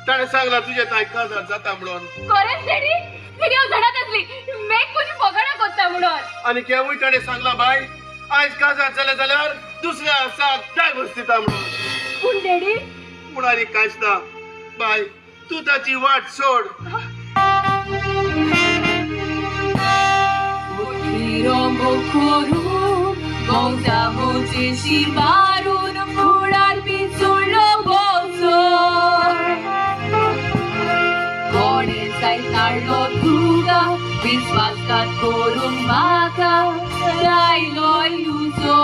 ताणे सांगला तुझे ताई काजार जाता म्हणून खरेंच डॅडी मी हांव जाणात आसली मेक म्हजी फकाणां कोत्ता म्हणून आणि केवूय ताणे सांगला बाय आयज काजार जाले जाल्यार दुसऱ्या वर्साक डायव्हर्स दिता म्हणून पूण डॅडी पूण आनी कांयच ना बाय तू ताची वाट सोड विश्वासघात करून म्हाका रायलोय तुजो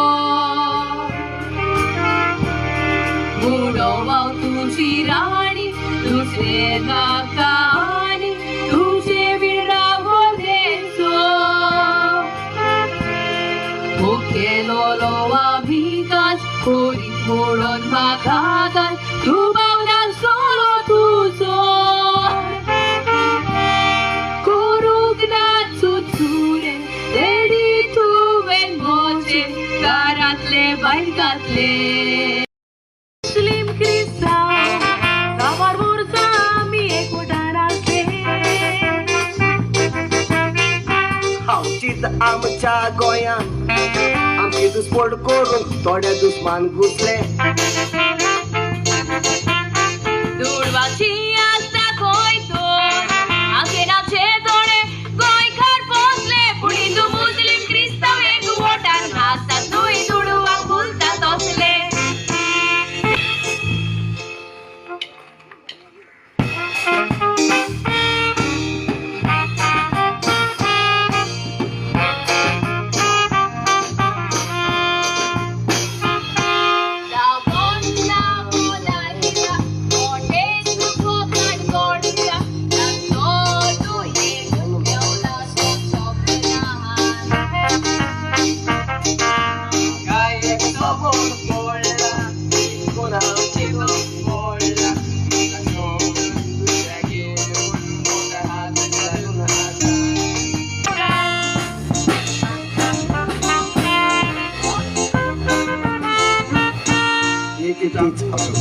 बुडोवाव तुजी राणी दुसरे नाका आनी तुजे विडावो देसो मुखेलो आभिकास कोरी म्हणून म्हाका घाल तू भावना सोलो तुजो कोरूंक नाचू चुरे रेडी तुवें मोचे घरांतले बायकांतले मुस्लिम क्रिस्तांव गांवार मोरचा आमी एकवटान आसले हावचीत आमच्या गोंयांत आमची दुस्पट करून थोडे दुस्मान घुसले दुडवाची आसता खंय तो आंखेनाचे दोळे गोंयकार पोसले पूण हिंदू मुस्लिम क्रिस्तांव एकवटान आसतात न्हय दुडवाक भुलता तसले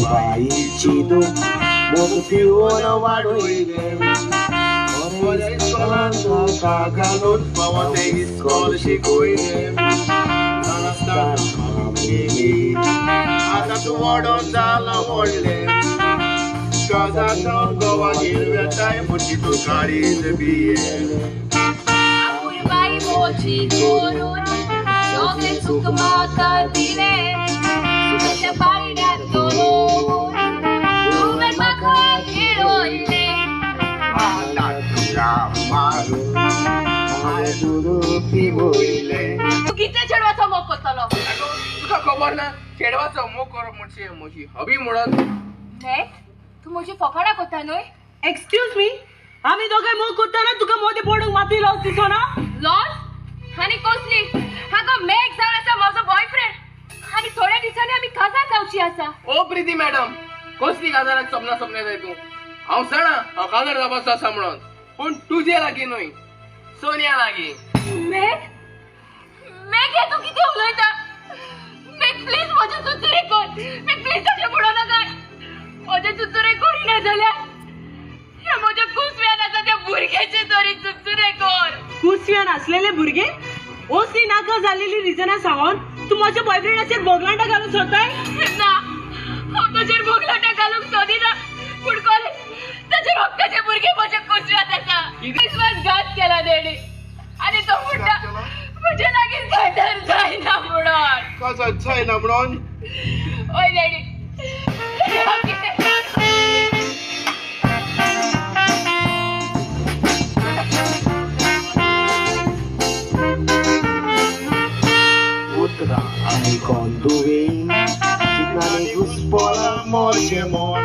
बाईची मोग पिळवून वाडोयले घालून पवते इस्कॉल शिकवले आता तू व्हडो जाला व्हडले काजाचो गोवा हिरव्याताय मुठी तू काळीज बिये बाई मोची करून सगळे सुख म्हाका दिले सुखाच्या पायड्यात दवरून तुवें म्हाका खेळवले तू कितले चेडवाचो मोग करतलो तुका खबर ना चेडवाचो मोग करप म्हणजे म्हजी हॉबी म्हणून नेक तू म्हजी फकाणां करता न्हय एक्सक्यूज मी आम्ही दोघे मोग करताना तुका मोदे पडूंक माती लावच दिसो ना लॉर्ड आनी कसली हाका मेघ जावन आसा म्हजो बॉयफ्रेंड आनी थोड्या दिसांनी आमी काजार जावची आसा ओ प्रिती मॅडम कसली काजाराक सपना सपने जाय तूं हांव जाणा हांव काजार जावपाचो आसा म्हणून पूण तुजे लागीं न्हय सोनिया लागीं मेघ मेघ हे तू कितें उलयता मेघ प्लीज म्हजें सुचुरे कर मेघ प्लीज तशें म्हणू नाका म्हजें सुचुरे करिना जाल्यार ह्या म्हज्या कुसव्यान आसा त्या भुरग्याचे तरी सुचुरे कर कुसव्यान असलेले भुरगे ओसली नाका जाल्लेली रिजनां सांगून तू माझ्या बॉयफ्रेंडाचेर बोगलांटा घालून सोदताय ना हांव ताचेर बोगलाटा घालूंक सोदिना पूण कॉलेज ताचे रक्ताचे भुरगे म्हज्या कुसव्यात आसा विश्वासघात केला तेणी आनी तो म्हणटा म्हज्या लागीं काजार जायना म्हणून काजार जायना म्हणून ओय daddy Ai conduí Ginane guspola mochemon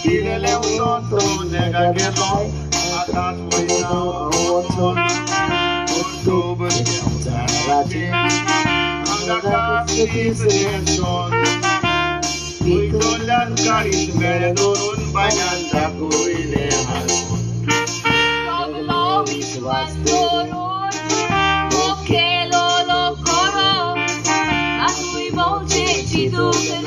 Ilele unoto nega geroi Atas moina awonson Oktober Raje Angakas ketiseson Itolan karis meredorun Banyan dakuile hason Soglo viswas dorun Mokelo lo koro Asui voce ci duke